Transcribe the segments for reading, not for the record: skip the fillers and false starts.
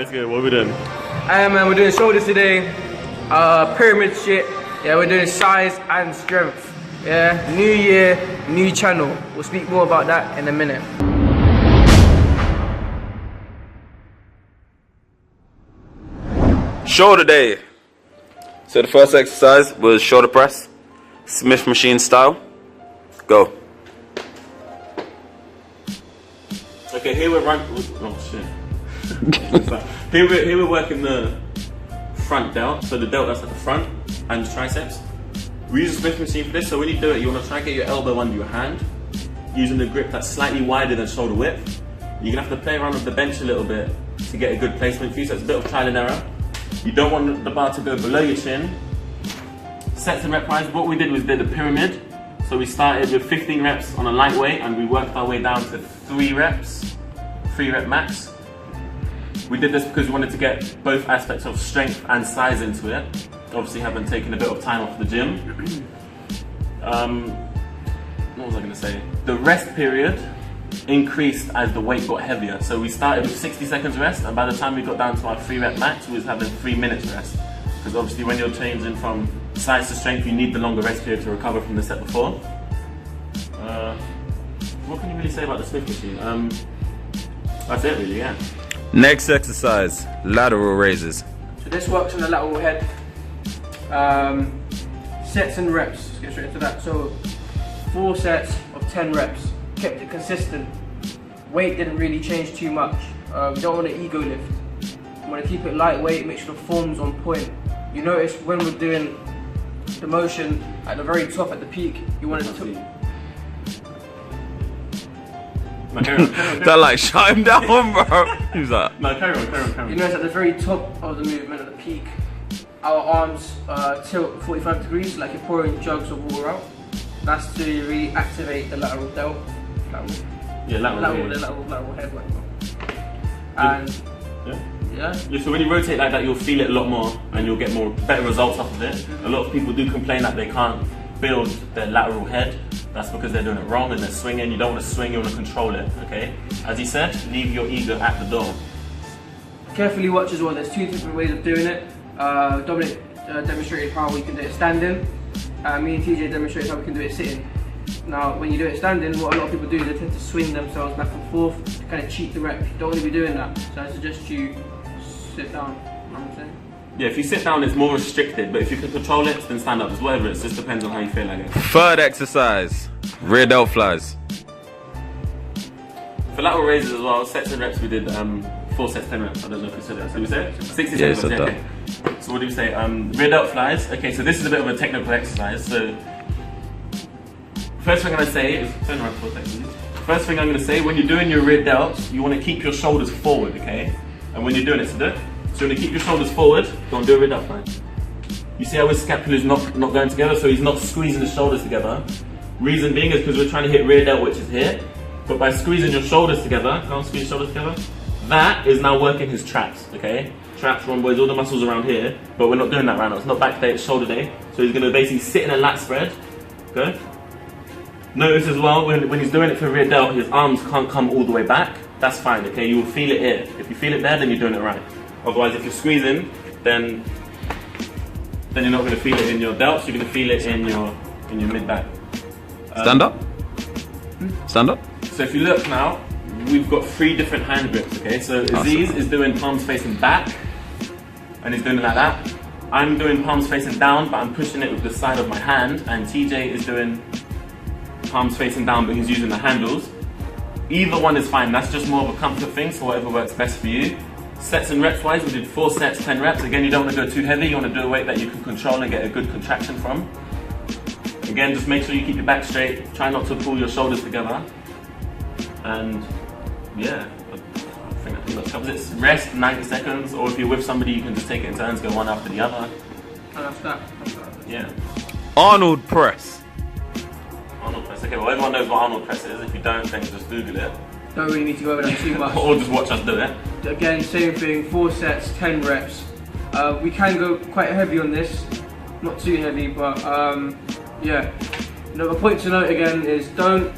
let's go. What are we doing? Man, we're doing shoulders today. Pyramid shit. Yeah, we're doing size and strength. Yeah, new year, new channel. We'll speak more about that in a minute. Shoulder day. So the first exercise was shoulder press, Smith machine style. Go. Okay, here we're running. Oh shit. here we're working the front delt. So the delt that's at the front and the triceps. We use a Smith machine for this. So when you do it, you want to try and get your elbow under your hand, using the grip that's slightly wider than shoulder width. You're gonna have to play around with the bench a little bit to get a good placement for you. So it's a bit of trial and error. You don't want the bar to go below your chin. Sets and rep wise, what we did was did a pyramid. So we started with 15 reps on a lightweight and we worked our way down to 3 reps, 3 rep max. We did this because we wanted to get both aspects of strength and size into it. Obviously having taken a bit of time off the gym. What was I going to say? The rest period increased as the weight got heavier. So we started with 60 seconds rest, and by the time we got down to our 3 rep max, we was having 3 minutes rest. Because obviously when you're changing from size to strength, you need the longer rest period to recover from the set before. What can you really say about the Smith machine? That's it really, yeah. Next exercise, lateral raises. So this works on the lateral head. Sets and reps, let's get straight into that. So 4 sets of 10 reps, kept it consistent. Weight didn't really change too much. We don't want an ego lift. We want to keep it lightweight, make sure the form's on point. You notice when we're doing the motion at the very top, at the peak, you want it to... No, carry on. That like shut him down, bro. Who's that? No, carry on. You notice at the very top of the movement, at the peak, our arms tilt 45 degrees, like you're pouring jugs of water out. That's to really activate the lateral delt. Lateral head right now. And yeah. So when you rotate like that, you'll feel it a lot more, and you'll get better results off of it. A lot of people do complain that they can't build their lateral head. That's because they're doing it wrong and they're swinging. You don't want to swing, you want to control it, okay? As he said, leave your ego at the door. Carefully watch as well, there's 2 different ways of doing it. Dominic demonstrated how we can do it standing. Me and TJ demonstrated how we can do it sitting. Now, when you do it standing, what a lot of people do is they tend to swing themselves back and forth to kind of cheat the rep. You don't want to be doing that. So I suggest you sit down, you know what I'm saying? Yeah, if you sit down, it's more restricted, but if you can control it, then stand up. It's whatever, it just depends on how you feel, I guess. Third exercise, rear delt flies. For lateral raises as well, sets and reps, we did 4 sets, 10 reps. I don't know if you said that. So we said 60 seconds. Yeah, okay. So what do we say? Rear delt flies. Okay, so this is a bit of a technical exercise. So first thing I'm going to say is, turn around for a second. First thing I'm going to say, when you're doing your rear delts, you want to keep your shoulders forward, okay? And when you're doing it, so you want to keep your shoulders forward, go and do a rear delt fly. You see how his scapula's not going together, so he's not squeezing his shoulders together. Reason being is because we're trying to hit rear delt, which is here. But by squeezing your shoulders together, can't squeeze your shoulders together, that is now working his traps, okay? Traps, rhomboids, all the muscles around here, but we're not doing that right now. It's not back day, it's shoulder day. So he's going to basically sit in a lat spread, okay? Notice as well, when he's doing it for rear delt, his arms can't come all the way back. That's fine, okay? You will feel it here. If you feel it there, then you're doing it right. Otherwise, if you're squeezing, then you're not going to feel it in your delts. You're going to feel it in your mid back. Stand up. Stand up. So if you look now, we've got 3 different hand grips. Okay, so Aziz is doing palms facing back, and he's doing it like that. I'm doing palms facing down, but I'm pushing it with the side of my hand, and TJ is doing palms facing down, but he's using the handles. Either one is fine. That's just more of a comfort thing. So whatever works best for you. Sets and reps wise, we did 4 sets, 10 reps. Again, you don't want to go too heavy. You want to do a weight that you can control and get a good contraction from. Again, just make sure you keep your back straight. Try not to pull your shoulders together. And yeah, I think that covers it. Rest 90 seconds, or if you're with somebody, you can just take it in turns, go one after the other. And that's that. Yeah. Arnold Press. Arnold Press. Okay, well everyone knows what Arnold Press is. If you don't, then just Google it. Don't really need to go over that too much. Or just watch us do it. Again, same thing, 4 sets, 10 reps. We can go quite heavy on this. Not too heavy, but yeah. A point to note again is don't,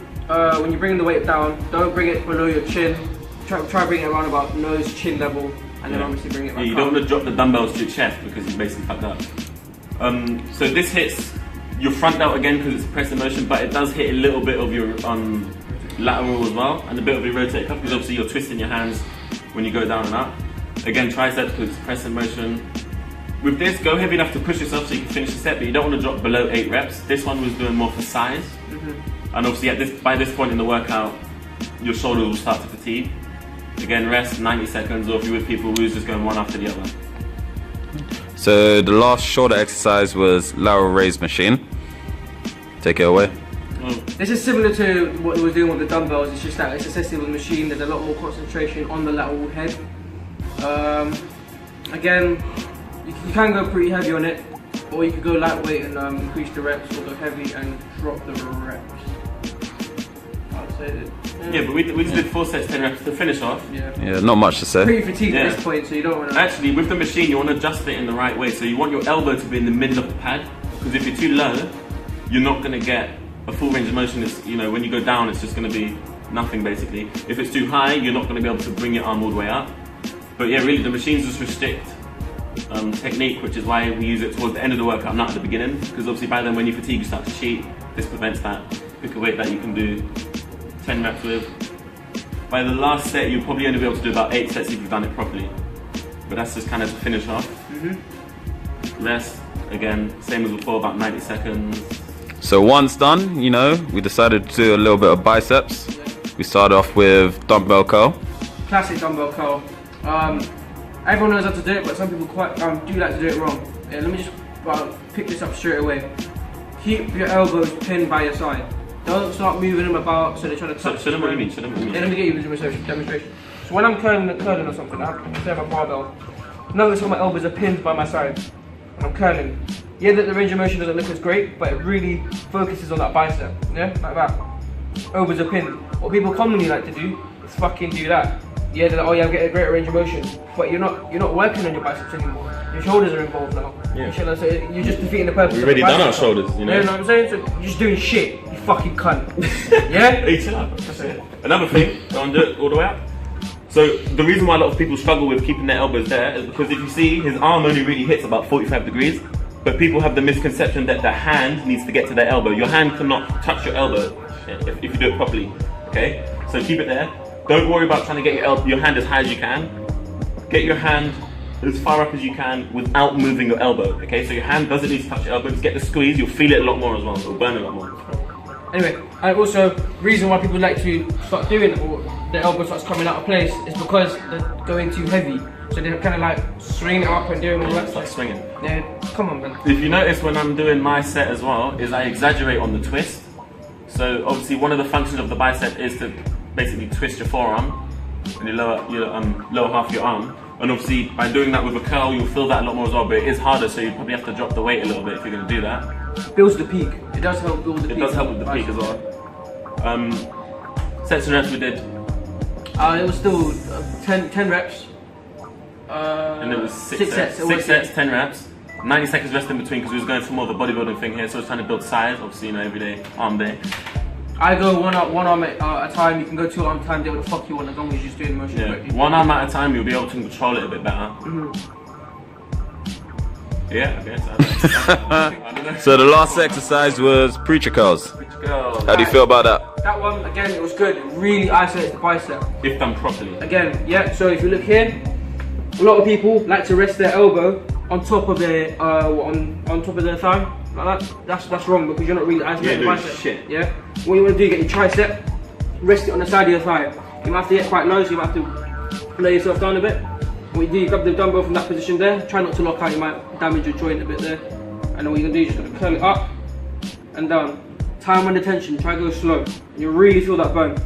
when you're bringing the weight down, don't bring it below your chin. Try bring it around about nose, chin level. and then obviously bring it back up. You don't want to drop the dumbbells to your chest because you basically fucked up. So this hits your front delt again because it's a press in motion, but it does hit a little bit of your lateral as well, and a bit of your rotator cuff because obviously you're twisting your hands when you go down and up. Again, triceps because it's press in motion. With this, go heavy enough to push yourself so you can finish the set, but you don't want to drop below 8 reps. This one was doing more for size. And obviously by this point in the workout, your shoulders will start to fatigue. Again, rest 90 seconds, or if you're with people who's just going one after the other. So the last shoulder exercise was lateral raise machine. Take it away. This is similar to what we were doing with the dumbbells. It's just that it's assisted with the machine. There's a lot more concentration on the lateral head. Again, you can go pretty heavy on it, or you could go lightweight and increase the reps, or go heavy and drop the reps. I'd say that. Yeah, but we just did 4 sets, 10 reps to finish off. Yeah, not much to say. Pretty fatigued at this point, so you don't want to. Actually, with the machine, you want to adjust it in the right way. So you want your elbow to be in the middle of the pad, because if you're too low, you're not going to get a full range of motion. It's, you know, when you go down, it's just going to be nothing basically. If it's too high, you're not going to be able to bring your arm all the way up. But yeah, really, the machines just restrict technique, which is why we use it towards the end of the workout, not at the beginning, because obviously by then when you fatigue you start to cheat. This prevents that. Pick a weight that you can do 10 reps with. By the last set you'll probably only be able to do about 8 sets if you've done it properly, but that's just kind of to finish off. Rest, again, same as before, about 90 seconds. So once done, you know, we decided to do a little bit of biceps. We started off with dumbbell curl. Classic dumbbell curl. Everyone knows how to do it, but some people quite do like to do it wrong. Yeah, let me just pick this up straight away. Keep your elbows pinned by your side. Don't start moving them about so they're trying to touch. Show them what you mean. Yeah, let me get you a demonstration. So when I'm curling or something, I have a barbell. Notice how my elbows are pinned by my side. And I'm curling. Yeah, the range of motion doesn't look as great, but it really focuses on that bicep. Yeah, like that. Elbows are pinned. What people commonly like to do is fucking do that. Yeah, they're like, oh yeah, I'm getting a greater range of motion, but you're not working on your biceps anymore. Your shoulders are involved now. Yeah. So you're just defeating the purpose. We've already done our shoulders, you know. You know what I'm saying? So you're just doing shit. You fucking cunt. Yeah. Hey, chill out. Another thing, don't do it all the way up. So the reason why a lot of people struggle with keeping their elbows there is because if you see, his arm only really hits about 45 degrees, but people have the misconception that the hand needs to get to their elbow. Your hand cannot touch your elbow if you do it properly. Okay, so keep it there. Don't worry about trying to get your hand as high as you can. Get your hand as far up as you can without moving your elbow. Okay, so your hand doesn't need to touch your elbow. Just get the squeeze, you'll feel it a lot more as well. It'll burn a lot more. Anyway, and also, reason why people like to start doing it, or their elbow starts coming out of place, is because they're going too heavy. So they're kind of like swinging it up and doing all that stuff. stuff. Swinging. Yeah, come on, man. If you notice when I'm doing my set as well, is I exaggerate on the twist. So obviously one of the functions of the bicep is to basically twist your forearm and your lower half of your arm. And obviously by doing that with a curl, you'll feel that a lot more as well, but it is harder, so you probably have to drop the weight a little bit if you're going to do that. Builds the peak. It does help build the peak. It does help with the peak as well. Sets and reps we did. It was still 10 reps. And it was 6 sets. It 6 sets, 10 reps. 90 seconds rest in between because we was going for more of a bodybuilding thing here, so I was trying to build size, obviously, you know, every day, arm day. I go one arm at a time, you can go 2 arm at a time, do what the fuck you want as long as you're just doing motion correctly. 1 arm at a time, you'll be able to control it a bit better. Yeah, okay, so So the last exercise was preacher curls. How do you feel about that? That one, again, it was good. It really isolates the bicep. If done properly. Again, yeah, so if you look here, a lot of people like to rest their elbow on top of their on top of their thigh. Like that. That's wrong because you're not really isolating the bicep. Shit. Yeah. What you want to do, get your tricep, rest it on the side of your thigh. You might have to get quite low, so you might have to lay yourself down a bit. What you do, you grab the dumbbell from that position there. Try not to lock out, you might damage your joint a bit there. And then what you're gonna do, you're just gonna curl it up and down. Time under tension, try to go slow. And you'll really feel that burn.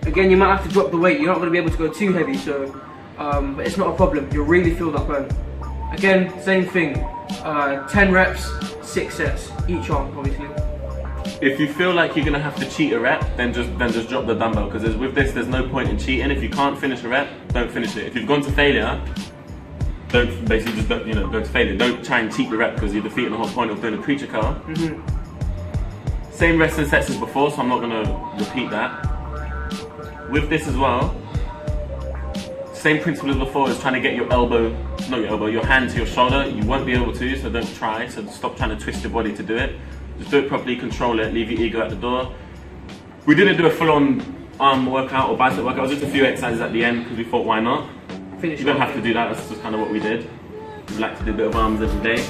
Again, you might have to drop the weight. You're not gonna be able to go too heavy, so but it's not a problem. You'll really feel that burn. Again, same thing. 10 reps, 6 sets, each arm, obviously. If you feel like you're gonna have to cheat a rep, then just drop the dumbbell. Because with this, there's no point in cheating. If you can't finish a rep, don't finish it. If you've gone to failure, don't go to failure. Don't try and cheat the rep because you're defeating the whole point of doing a preacher curl. Same rests and sets as before, so I'm not gonna repeat that. With this as well, Same principle as before, is trying to get your your hand to your shoulder. You won't be able to, so don't try. So stop trying to twist your body to do it. Just do it properly, control it, leave your ego at the door. We didn't do a full-on arm workout or bicep workout, just a few exercises at the end because we thought, why not? You don't have to do that, that's just kind of what we did. We like to do a bit of arms every day.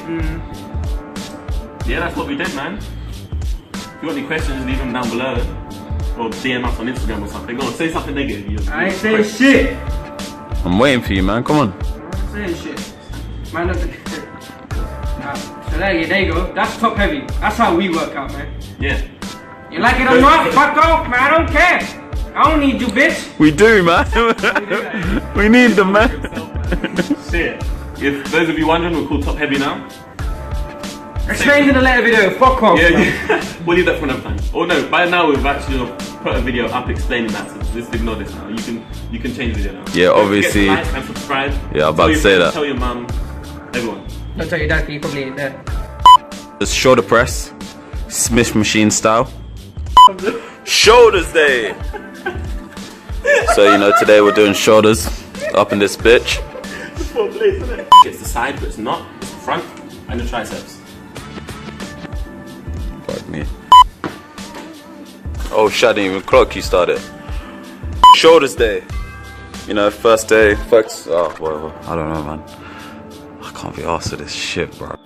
Yeah, that's what we did, man. If you got any questions, leave them down below. Or DM us on Instagram or something. Go on, say something negative. I ain't saying shit. I'm waiting for you, man. Come on. I ain't saying shit. Man, so there you go. That's top heavy. That's how we work out, man. Yeah. You like it or not? Fuck off, man. I don't care. I don't need you, bitch. We do, man. We need them, man. Shit. If those of you wondering, we're called top heavy now. Explain in the later video. Fuck off. Yeah. We'll leave that for another time. Oh no, by now we've actually put a video up explaining that, so just ignore this now. You can change the video now. Yeah, obviously. Don't forget to like and subscribe. Yeah, I'm about to say that. Tell your mum, everyone. Don't tell your dad, he probably ain't there. The shoulder press, Smith machine style. Shoulders day. So you know, today we're doing shoulders up in this bitch. It's the side, but it's not. It's the front and the triceps. Fuck me. Oh shit, I didn't even clock you started. Shoulders day. You know, first day, first, oh, whatever. I don't know, man. I can't be arsed with this shit, bro.